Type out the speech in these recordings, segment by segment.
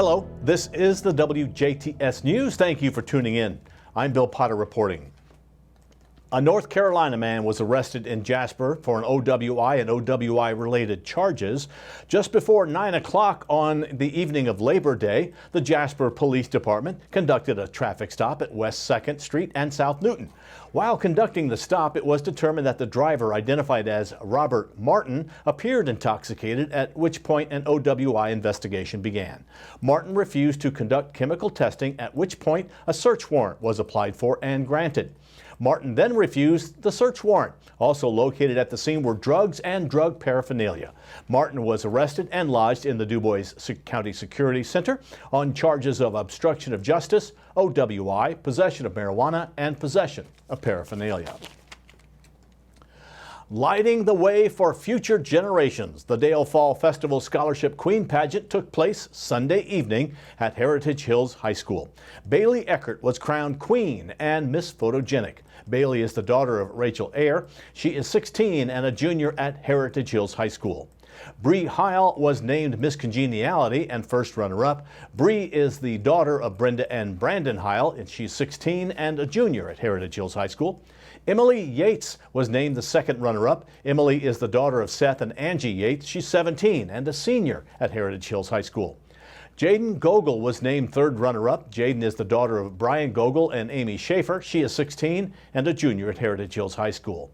Hello, this is the WJTS News. Thank you for tuning in. I'm Bill Potter reporting. A North Carolina man was arrested in Jasper for an OWI and OWI-related charges. Just before 9 o'clock on the evening of Labor Day, the Jasper Police Department conducted a traffic stop at West 2nd Street and South Newton. While conducting the stop, it was determined that the driver, identified as Robert Martin, appeared intoxicated, at which point an OWI investigation began. Martin refused to conduct chemical testing, at which point a search warrant was applied for and granted. Martin then refused the search warrant. Also located at the scene were drugs and drug paraphernalia. Martin was arrested and lodged in the DuBois County Security Center on charges of obstruction of justice, OWI, possession of marijuana, and possession of paraphernalia. Lighting the way for future generations, the Dale Fall Festival Scholarship Queen Pageant took place Sunday evening at Heritage Hills High School. Bailey Eckert was crowned Queen and Miss Photogenic. Bailey is the daughter of Rachel Ayer. She is 16 and a junior at Heritage Hills High School. Bree Heil was named Miss Congeniality and first runner-up. Bree is the daughter of Brenda and Brandon Heil, and she's 16 and a junior at Heritage Hills High School. Emily Yates was named the second runner-up. Emily is the daughter of Seth and Angie Yates. She's 17 and a senior at Heritage Hills High School. Jaden Gogol was named third runner-up. Jaden is the daughter of Brian Gogol and Amy Schaefer. She is 16 and a junior at Heritage Hills High School.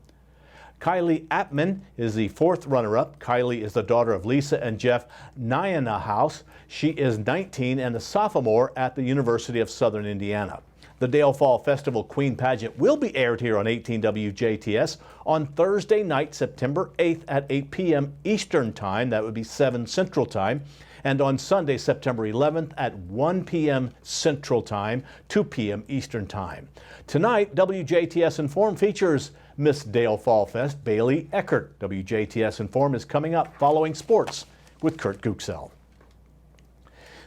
Kylie Appman is the fourth runner-up. Kylie is the daughter of Lisa and Jeff Nyanhaus. She is 19 and a sophomore at the University of Southern Indiana. The Dale Fall Festival Queen Pageant will be aired here on 18 WJTS on Thursday night, September 8th at 8 p.m. Eastern Time. That would be 7 Central Time. And on Sunday, September 11th at 1 p.m. Central Time, 2 p.m. Eastern Time. Tonight, WJTS Inform features Miss Dale Fall Fest, Bailey Eckert. WJTS Inform is coming up following sports with Kurt Guxell.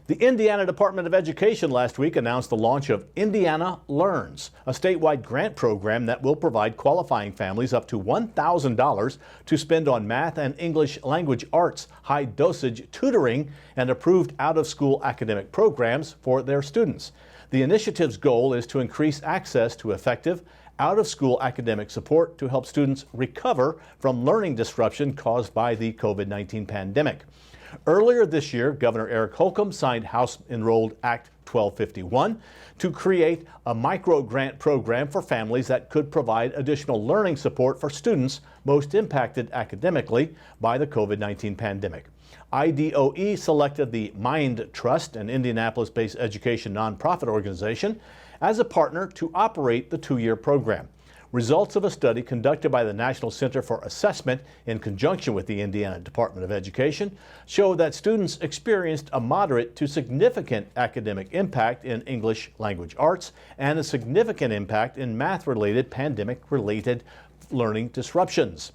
The Indiana Department of Education last week announced the launch of Indiana Learns, a statewide grant program that will provide qualifying families up to $1,000 to spend on math and English language arts, high-dosage tutoring, and approved out-of-school academic programs for their students. The initiative's goal is to increase access to effective, out-of-school academic support to help students recover from learning disruption caused by the COVID-19 pandemic. Earlier this year, Governor Eric Holcomb signed House Enrolled Act 1251 to create a micro-grant program for families that could provide additional learning support for students most impacted academically by the COVID-19 pandemic. IDOE selected the Mind Trust, an Indianapolis-based education nonprofit organization, as a partner to operate the two-year program. Results of a study conducted by the National Center for Assessment in conjunction with the Indiana Department of Education show that students experienced a moderate to significant academic impact in English language arts and a significant impact in math-related pandemic-related learning disruptions.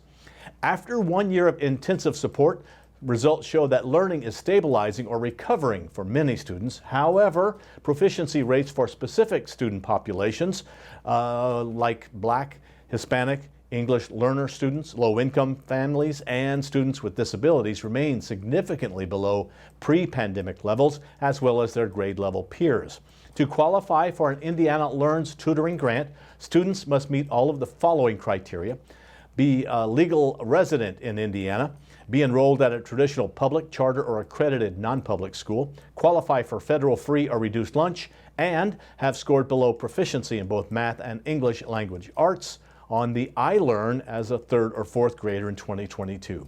After 1 year of intensive support, results show that learning is stabilizing or recovering for many students. However, proficiency rates for specific student populations like Black, Hispanic, English learner students, low-income families, and students with disabilities remain significantly below pre-pandemic levels, as well as their grade level peers. To qualify for an Indiana Learns tutoring grant, students must meet all of the following criteria: be a legal resident in Indiana, be enrolled at a traditional public, charter, or accredited non-public school, qualify for federal free or reduced lunch, and have scored below proficiency in both math and English language arts on the iLearn as a third or fourth grader in 2022.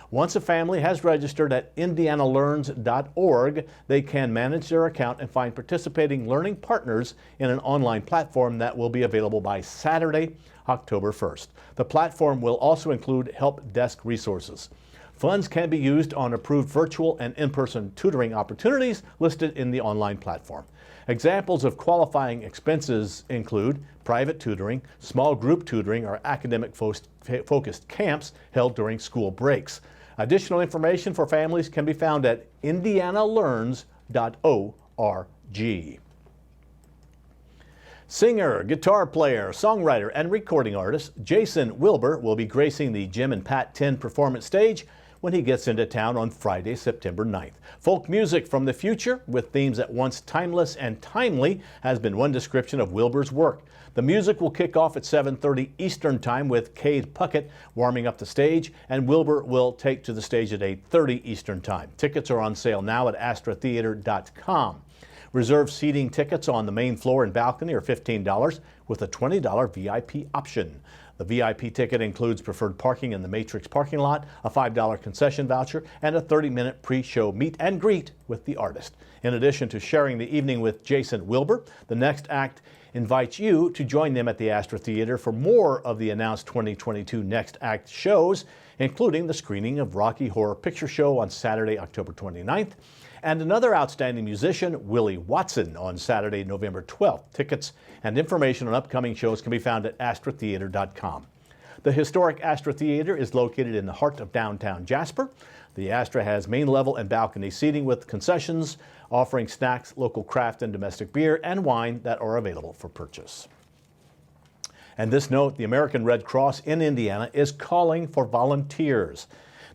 Once a family has registered at indianalearns.org, they can manage their account and find participating learning partners in an online platform that will be available by Saturday, October 1st. The platform will also include help desk resources. Funds can be used on approved virtual and in-person tutoring opportunities listed in the online platform. Examples of qualifying expenses include private tutoring, small group tutoring, or academic-focused camps held during school breaks. Additional information for families can be found at indianalearns.org. Singer, guitar player, songwriter, and recording artist Jason Wilbur will be gracing the Jim and Pat 10 performance stage when he gets into town on Friday, September 9th. Folk music from the future with themes at once timeless and timely has been one description of Wilbur's work. The music will kick off at 7:30 Eastern Time with Cade Puckett warming up the stage, and Wilbur will take to the stage at 8:30 Eastern Time. Tickets are on sale now at astratheater.com. Reserved seating tickets on the main floor and balcony are $15 with a $20 VIP option. The VIP ticket includes preferred parking in the Matrix parking lot, a $5 concession voucher, and a 30-minute pre-show meet and greet with the artist. In addition to sharing the evening with Jason Wilbur, the next act invites you to join them at the Astra Theater for more of the announced 2022 Next Act shows, including the screening of Rocky Horror Picture Show on Saturday, October 29th, and another outstanding musician, Willie Watson, on Saturday, November 12th. Tickets and information on upcoming shows can be found at astratheater.com. The historic Astra Theater is located in the heart of downtown Jasper. The Astra has main level and balcony seating with concessions offering snacks, local craft and domestic beer, and wine that are available for purchase. And this note, the American Red Cross in Indiana is calling for volunteers.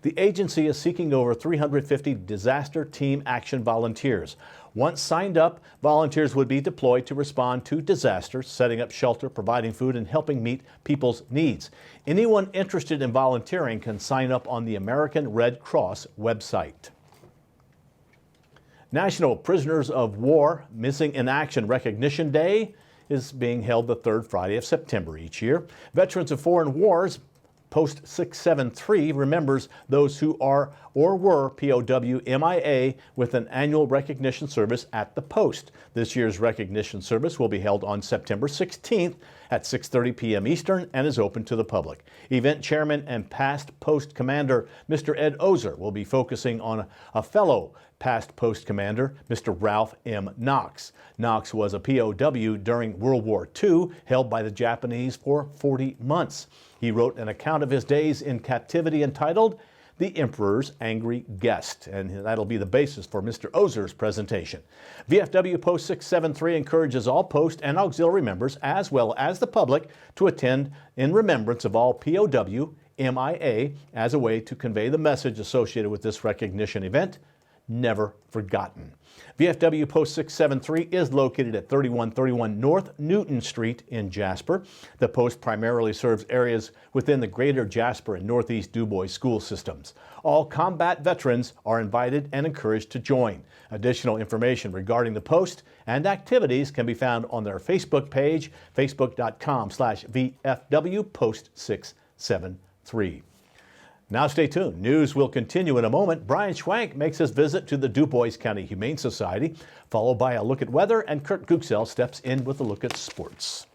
The agency is seeking over 350 disaster team action volunteers. Once signed up, volunteers would be deployed to respond to disasters, setting up shelter, providing food, and helping meet people's needs. Anyone interested in volunteering can sign up on the American Red Cross website. National Prisoners of War Missing in Action Recognition Day is being held the third Friday of September each year. Veterans of Foreign Wars Post 673 remembers those who are or were POW MIA with an annual recognition service at the post. This year's recognition service will be held on September 16th at 6:30 p.m. Eastern and is open to the public. Event chairman and past post commander Mr. Ed Ozer will be focusing on a fellow past post commander, Mr. Ralph M. Knox. Knox was a POW during World War II, held by the Japanese for 40 months. He wrote an account of his days in captivity entitled The Emperor's Angry Guest, and that'll be the basis for Mr. Ozer's presentation. VFW Post 673 encourages all post and auxiliary members, as well as the public, to attend in remembrance of all POW MIA as a way to convey the message associated with this recognition event: never forgotten. VFW Post 673 is located at 3131 North Newton Street in Jasper. The post primarily serves areas within the greater Jasper and Northeast DuBois school systems. All combat veterans are invited and encouraged to join. Additional information regarding the post and activities can be found on their Facebook page, facebook.com/VFW Post 673. Now stay tuned. News will continue in a moment. Brian Schwank makes his visit to the DuBois County Humane Society, followed by a look at weather, and Kurt Guxell steps in with a look at sports.